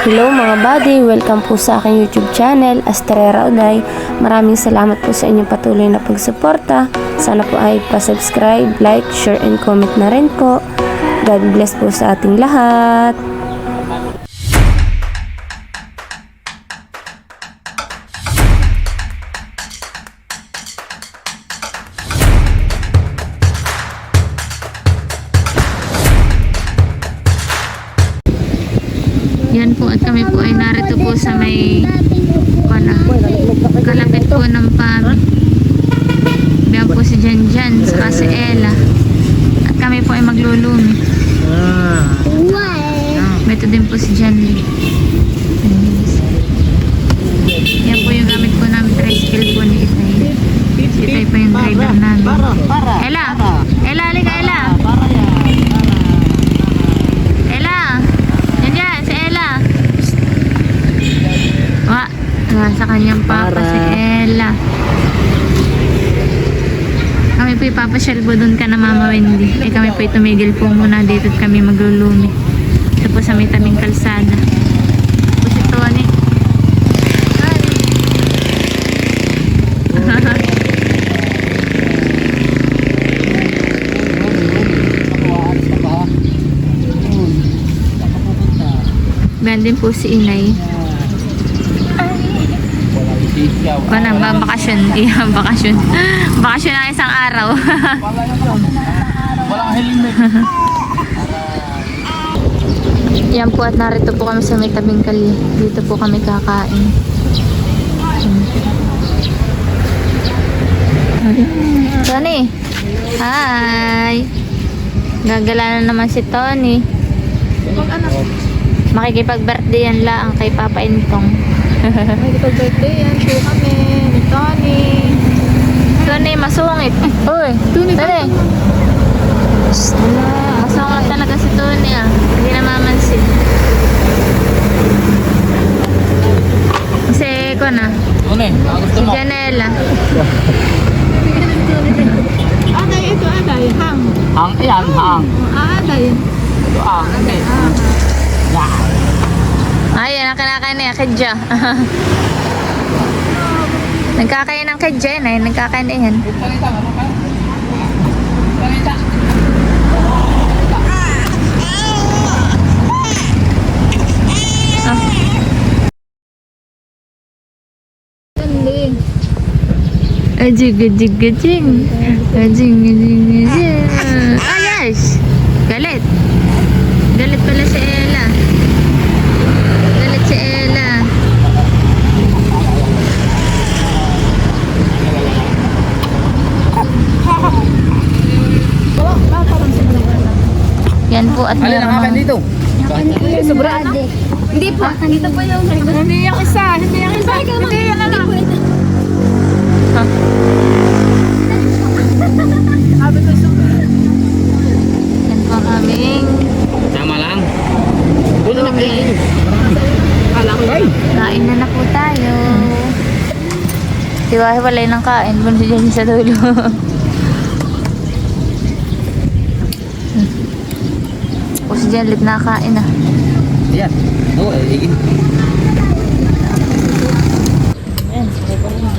Hello mga buddy, welcome po sa aking YouTube channel, Astrera Uday. Maraming salamat po sa inyong patuloy na pagsuporta. Sana po ay pa-subscribe, like, share, and comment na rin po. God bless po sa ating lahat. Yan po, at kami po ay narito po sa may kalapit po ng PAMI. Yan po si Janjan, saka si Ella. At kami po ay maglulumi. Ito din po si Janly. Yan po yung gamit po namin, tricycle po ni Itay. Si Itay po yung driver namin. Ella! Ella, halika Ella! Sa kanyang papa si Ella. Kami po ipapasyal po doon ka na Mama Wendy. Kami po tumigil po muna dito at kami maglulumi. Ito po sa may tabing kalsada. Ito po si Tony. Bayan din po si Inay. Bakasyon. Iya, bakasyon. Bakasyon na isang araw. Walang helmet. Yan po, at narito po kami sa may tabing kali. Dito po kami kakain. Tony! Hi! Gagala na naman si Tony. Makikipag-birthday yan lang kay Papa Intong. Makikipag-birthday yan po kami ni Tony. Tony, masungit. Uy, Tony, Tony. Masungit talaga si Tony ah. Hindi na mamansin. Si Eko na. Tony, gusto Si mo? Janela. Aday, ito aday. Hang. Hang, yan, hang. Aday. Ito, hang, hindi. Ayan, ang kinakain niya, kedya. Nagkakain ng kedya yan ay, nagkakain na yan. Hindi. Ajig. Ayos! Galit. Galit pala si Ella. Galit si Ella. Yan po at Alin ang akin dito? Sobra. Hindi po. Dito po yung hindi yung isa. Hindi yung isa. Hindi yung alam. Sabi ko sobra. Yan po ang aming Sama lang. Doon na kayo. Alam ko ay. kain na po tayo. Hiwa-hiwalay ng kain. Bunso dyan sa dulo. O si Janlit nakakain na. Yan. Oo, igin. Ayan, sabay pa rin ha.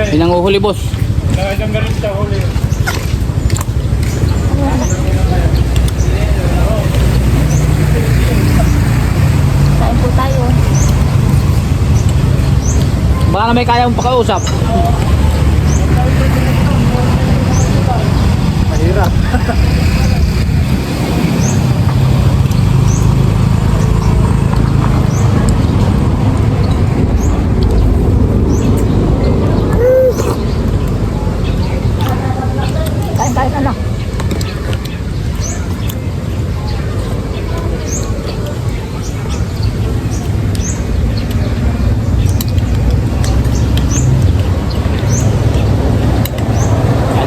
Sinang uhuli, boss? Kain po tayo. Baka na may kaya mong pakausap. Mahirap. Kain ka na.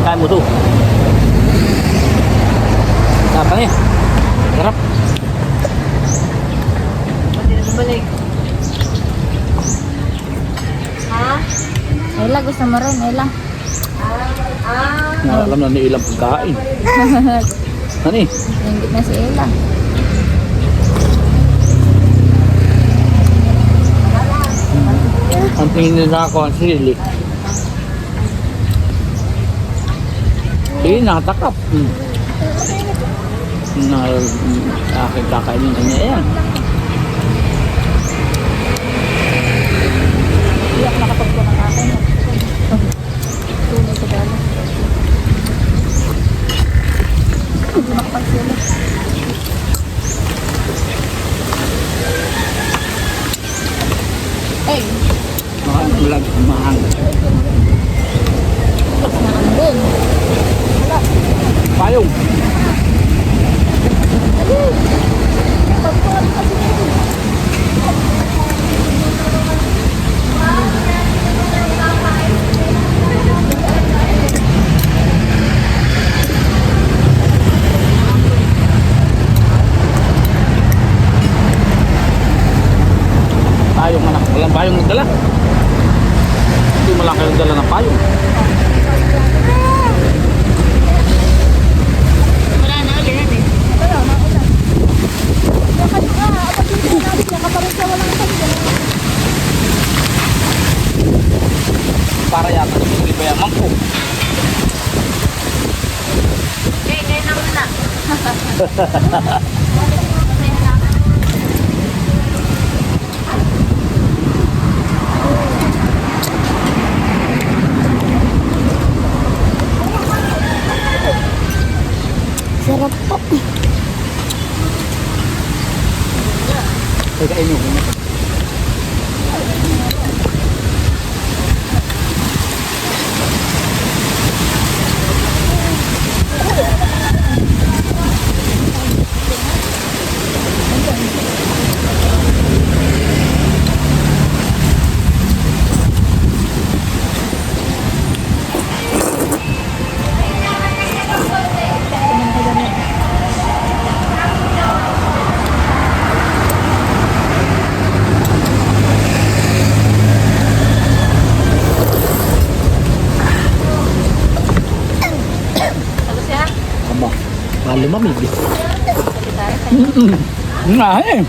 Kain mo to. Apa nih? Sarap. Balik. Ha? Ella, gusto mo rin, Ella. Alam na ni ilang pagkain. Ano eh? Nanggit na si Ella. Ang tingin nila ako ang sili. Sige, nakatakap. Na aking kakainin na niya yan. Hindi ako nakapagpo ng akin. Tunay sa dala. Hindi makapagsila. Ay, Mahalang mahang. nakandun. Payong. Payong anak. Walang payong nagdala. Hindi malaki yung dala ng payong. Wala na ulit yan eh. Wala na ulit. Bakit ka? Kapag hindi natin yan, kapag sa walang pagkain. Para yata hindi ba yaman ko. Okay, ngayon na muna. Sarap po. Teka, inumin na. Aba, malo mamigis. Nga eh.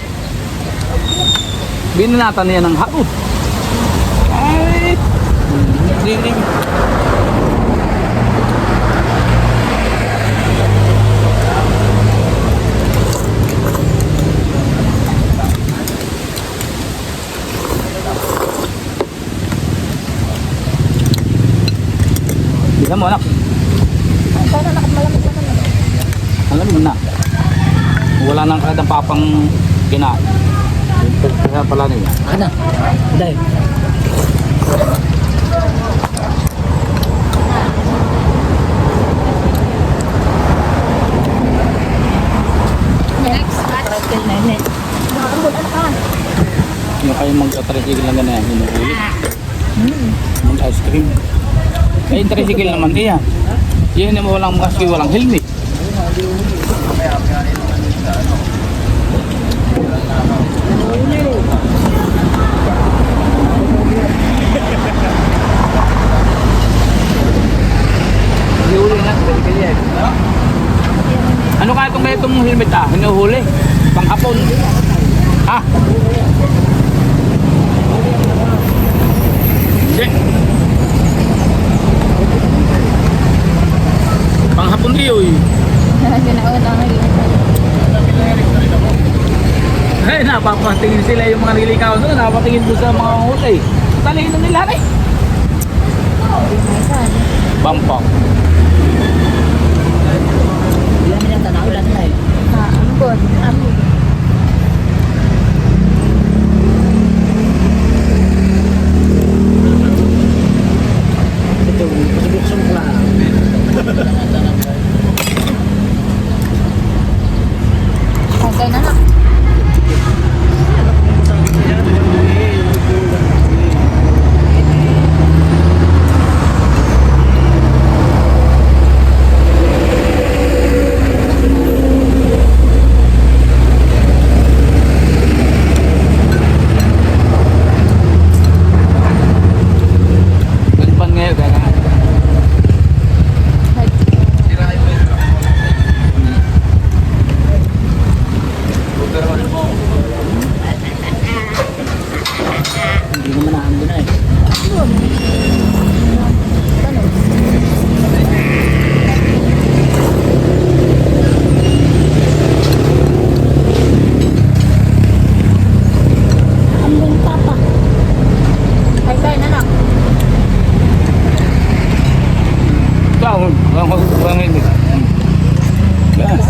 Binanatan niya ng haot. Ay! Hindi. Bisa mo anak. Sana nakamalamig na naman. Alam mo na. Wala nang kadang papang kinain. Kaya pala niya. Ana. Dahil. Next, Paratil na yun eh. Nakakambol, ano ka? Yung kayo mag-tricycle lang ganyan. Hinuhuli. Mag-ice cream. Kaya yung tricycle naman iya. Yan naman walang maski, walang helmet. Hinuhuli na, tricycle yan. Ano kaya itong helmet ah? Hinuhuli? Panghapon. Ha? Hindi. Panghapon iyo eh. Ginaon ang Ay, napapatingin sila yung mga nilikaw doon. Napapatingin doon sa mga huli. Talino nila eh. Bampang. Ilan nilang tanaw, ilan na eh. Ambon. Ito, pasubuksan ko lang. Okay na na.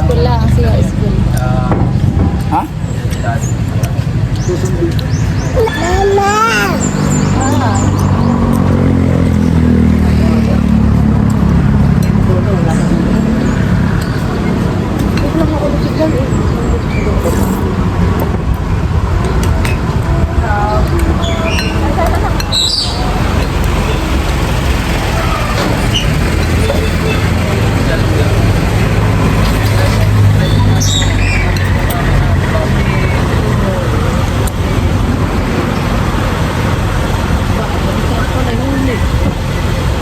School lang siya, school. Ha? Ah.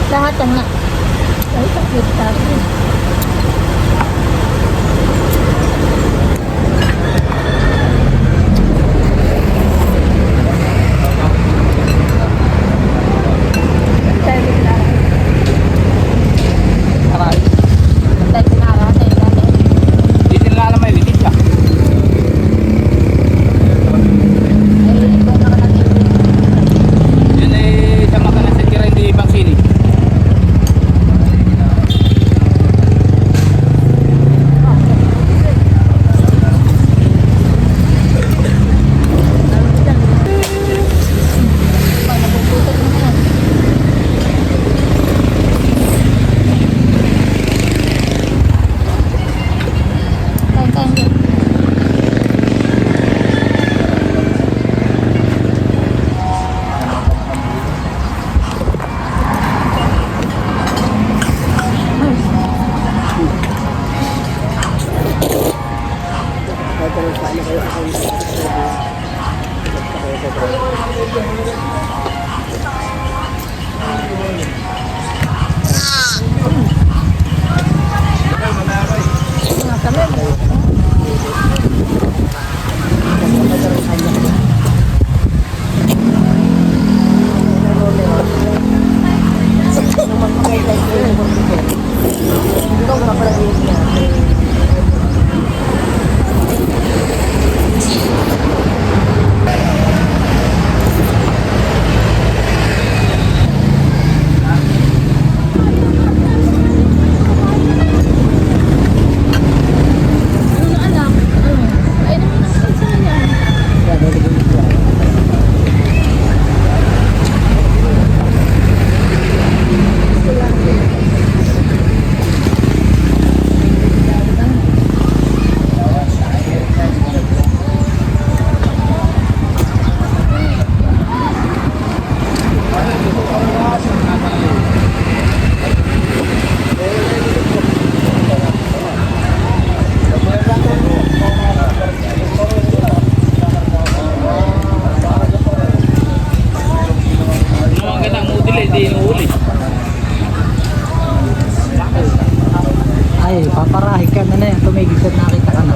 Lahat ang nga. Ay, sakit tayo. Aray. Tayo pinara, tayo dati. Di nila alam may litis siya. Ay, ikaw na ka nag-ibig. Yun eh, sa makanan sa tira hindi vaccine. Ay, paparahin ka na yan. Tumigil ka nakita ka na.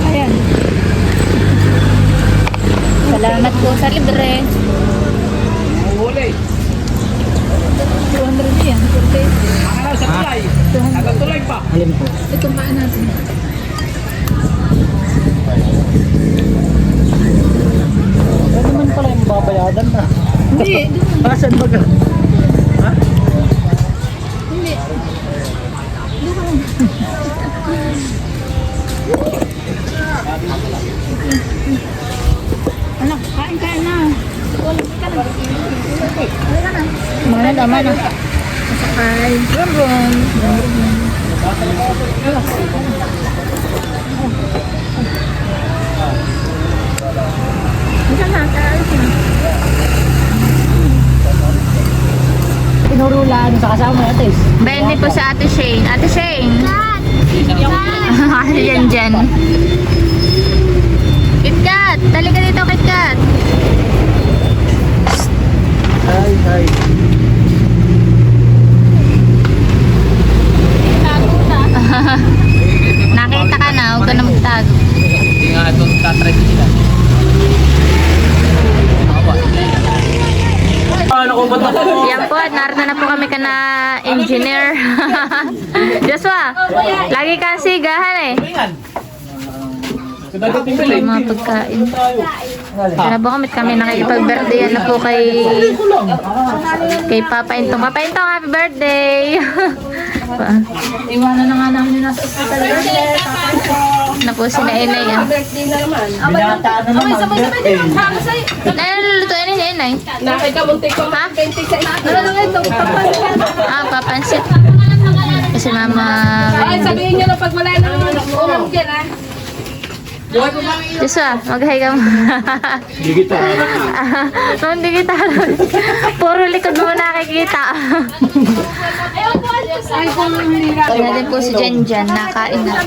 Ayan. Salamat po sa libre. Huli. 200 yan. 2 pesos. Akala sa tulay. Nagtulay pa. Alin po? Itong paan natin. Ano naman pala yung babayadan na? Hindi, doon. Asan ba ka? Ha? Hindi. Doon. Anak, kain ka na. Wala ka na. Wala ka na. Mga dama na. Masakay. Rum-rum. Bisa na, kaalis na. Pinurulaan sa kasama natin. 20 po sa Ate Shane. Ate Shane! Kasi dyan. KitKat! Tali ka dito, KitKat! Ay, ay. Nakita ka na, huwag ka na magtago. Hindi nga itong tatry sila. Yan po, at narito na po kami ka na engineer. Joshua, lagi ka sigahan eh. Dagat yung May mga pagkain. Nabukamit kami nakikipag-birthday na po kay Papa Intong. Papa Intong, happy birthday! Iwanan na nga namin yung nasa hospital. Na po si Nainay. Binataan na naman. Birthday. Nalulutuin ni Nainay. Nakikamuntik ko. Ha? Ano lang ito? Papansit. Kasi mama... Ay, sabihin nyo na pag wala nang umam dyan, ha? Joshua, mag-hi ka mo. Digital. Hindi kita. Puro likod mo nakikita. Ay, kung hirap. Natin po si Jen Jen, nakain na.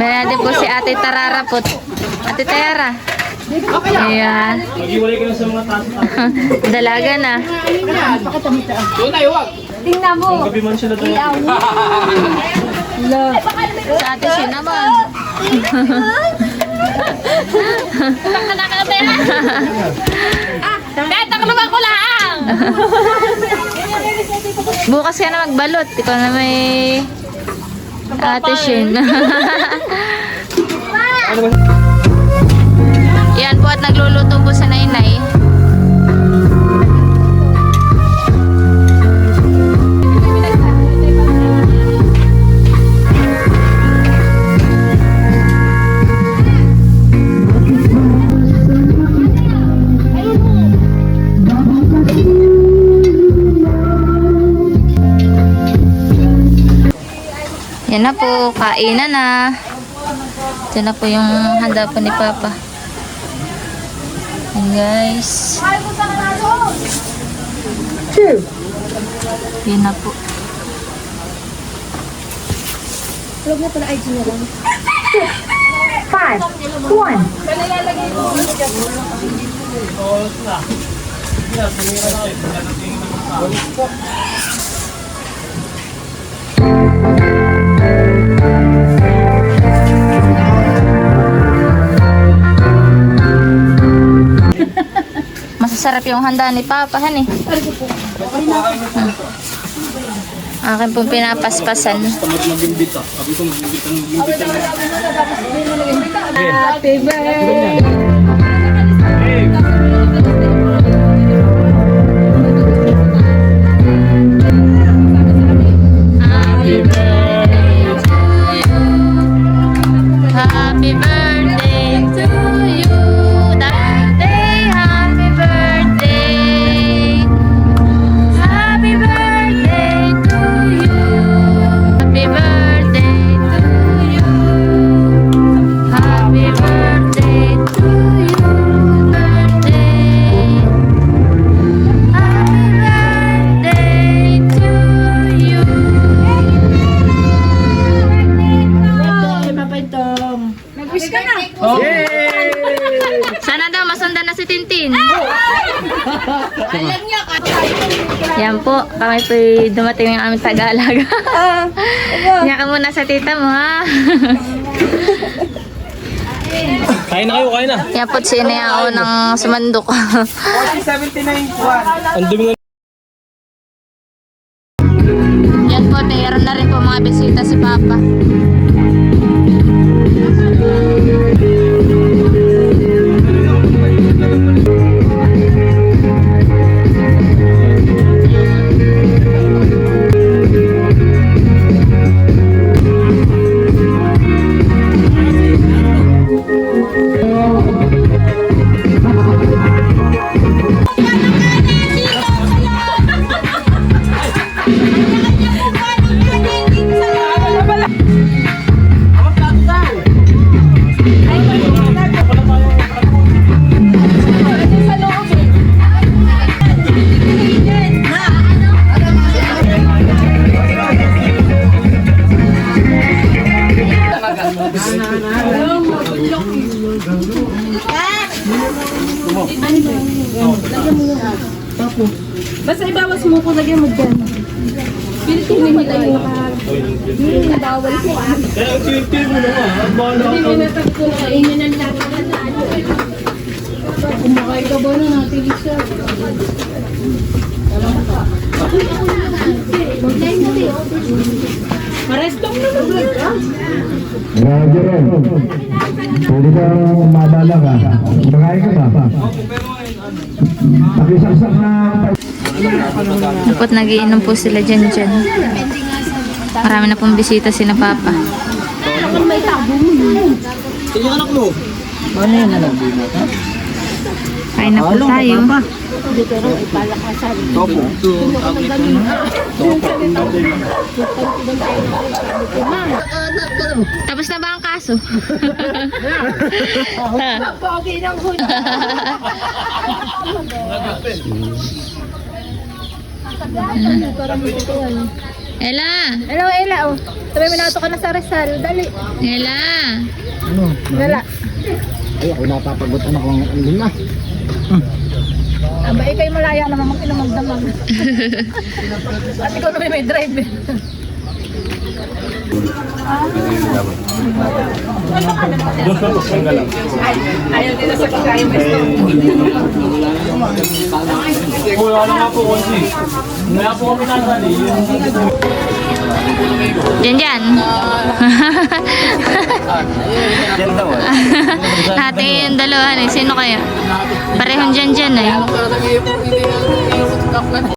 May natin po si Ate Tararapot. Ate Tayara. Ayan. Mag-iwalay ka na sa mga taas. Dalaga na. Doon tayo, wag. Tingnan mo. Gabi man sila doon. Sa Ate Shin naman. Betak naman ko lang. Bukas ka na magbalot. Ikaw na may Ate Shin. Yan po at nagluluto po sa Nainay. Yan na po, kainan na. Ito na po yung handa po ni Papa. Yan guys. Yan na po. Huwag mo pala IG na lang. 5, 4. Masasarap yung handa ni Papa, han eh. Akin pong pinapaspasan. Mag-imbita. Sabi ko mag-imbita ng mag-imbita. Happy birthday. Happy birthday to you. Happy birthday to you. Birthday, happy birthday. Happy birthday to you. Happy birthday to you. Happy birthday to you. Birthday. Happy birthday to you. Nag-wish ka na. Sana daw masundan na si Tintin. Yan po, kami po dumating ng aming Tagalog. Yan ka muna sa tita mo ha. Kain na kayo, kain na. Yan po sinayao ng sumandok. Ang dumi nga. Yan po, mayroon na rin po mga bisita si Papa. Basta ibawas mo ko lagyan mo dyan. Pilitin mo nila yung bawal ko. Kaya til mo na nga. Bahala Hindi ka. mo natagpo na kainin ang lahat. Kumakay ka ba na natin siya? Roger, pwede kang mabala ka. Kumakain ka ba? Pakisaksak na Dapat nagiinom po sila dyan. Marami na pong bisita sina Papa. Ano yun, ano? Kain na po tayo. Tapos na ba ang kaso? Ella! Hello, Ella. Oh. Sabi, minato ka na sa Rizal. Dali. Ella! Ano? Dala. Ay, ako napapagutan ako ng ano na. Aba, ikay malaya naman mag-inamagdamag. At ikaw naman may drive eh. Ayaw nila sa kakain mo ito. Dyan. Ate yung dalawa. Sino kaya? Parehong dyan eh.